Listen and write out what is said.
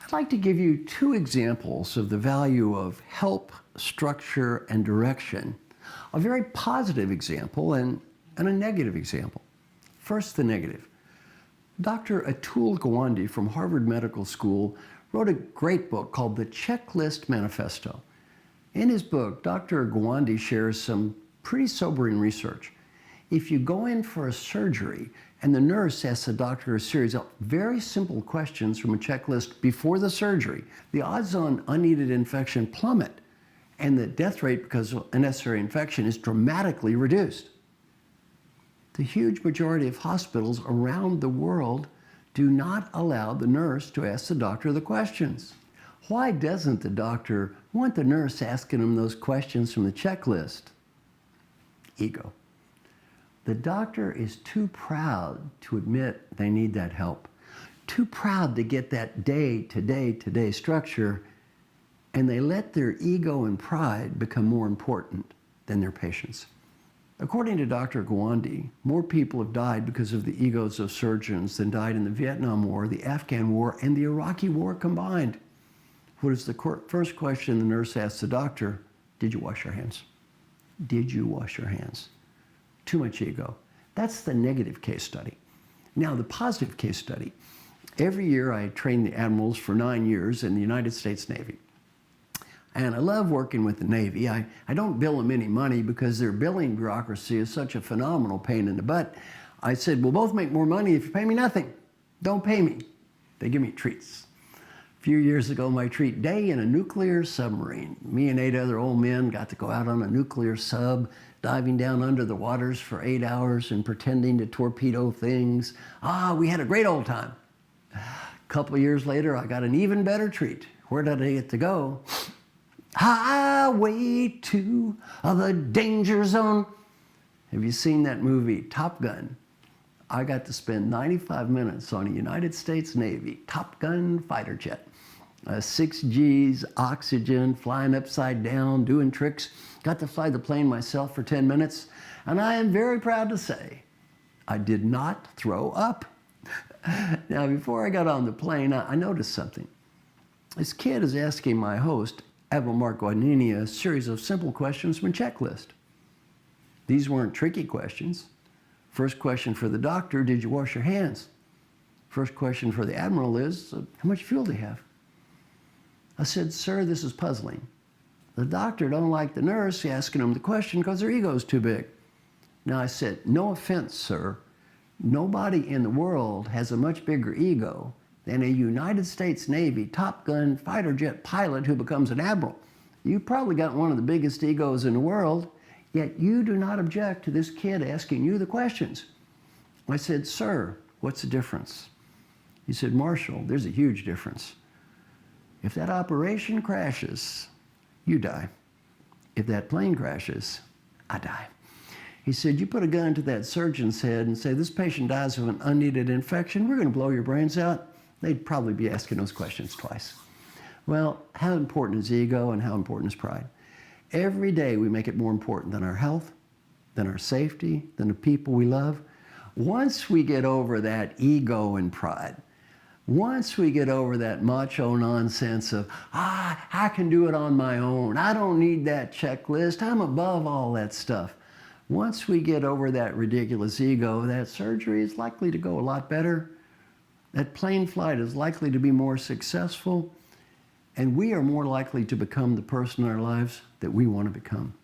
I'd like to give you two examples of the value of help, structure, and direction. A very positive example and a negative example. First, the negative. Dr. Atul Gawande from Harvard Medical School wrote a great book called the Checklist Manifesto. In his book, Dr. Gawande shares some pretty sobering research. If you go in for a surgery and the nurse asks the doctor a series of very simple questions from a checklist before the surgery, the odds on unneeded infection plummet, and the death rate because of unnecessary infection is dramatically reduced. The huge majority of hospitals around the world do not allow the nurse to ask the doctor the questions. Why doesn't the doctor want the nurse asking him those questions from the checklist? Ego. The doctor is too proud to admit they need that help, too proud to get that day-to-day structure, and they let their ego and pride become more important than their patients. According to Dr. Gawande, more people have died because of the egos of surgeons than died in the Vietnam War, the Afghan War, and the Iraqi War combined. What is the first question the nurse asks the doctor? Did you wash your hands? Did you wash your hands? Too much ego. That's the negative case study. Now, the positive case study. Every year I train the admirals for 9 years in the United States Navy. And I love working with the Navy. I don't bill them any money because their billing bureaucracy is such a phenomenal pain in the butt. I said, we'll both make more money if you pay me nothing. Don't pay me. They give me treats. A few years ago, my treat day in a nuclear submarine. Me and 8 other old men got to go out on a nuclear sub, diving down under the waters for 8 hours and pretending to torpedo things. We had a great old time. A couple of years later, I got an even better treat. Where did I get to go? Highway to the danger zone. Have you seen that movie, Top Gun? I got to spend 95 minutes on a United States Navy Top Gun fighter jet. 6 Gs, oxygen, flying upside down, doing tricks. Got to fly the plane myself for 10 minutes. And I am very proud to say, I did not throw up. Now, before I got on the plane, I noticed something. This kid is asking my host, Admiral Mark Guadagnini, a series of simple questions from a checklist. These weren't tricky questions. First question for the doctor, did you wash your hands? First question for the Admiral is, how much fuel do you have? I said, sir, this is puzzling. The doctor don't like the nurse asking him the question because their ego's too big. Now I said, no offense, sir. Nobody in the world has a much bigger ego than a United States Navy Top Gun fighter jet pilot who becomes an admiral. You probably got one of the biggest egos in the world, yet you do not object to this kid asking you the questions. I said, sir, what's the difference? He said, Marshall, there's a huge difference. If that operation crashes, you die. If that plane crashes, I die. He said, you put a gun to that surgeon's head and say, this patient dies of an unneeded infection, we're going to blow your brains out. They'd probably be asking those questions twice. Well, how important is ego and how important is pride? Every day we make it more important than our health, than our safety, than the people we love. Once we get over that ego and pride, once we get over that macho nonsense of, I can do it on my own, I don't need that checklist, I'm above all that stuff. Once we get over that ridiculous ego, that surgery is likely to go a lot better. That plane flight is likely to be more successful, and we are more likely to become the person in our lives that we want to become.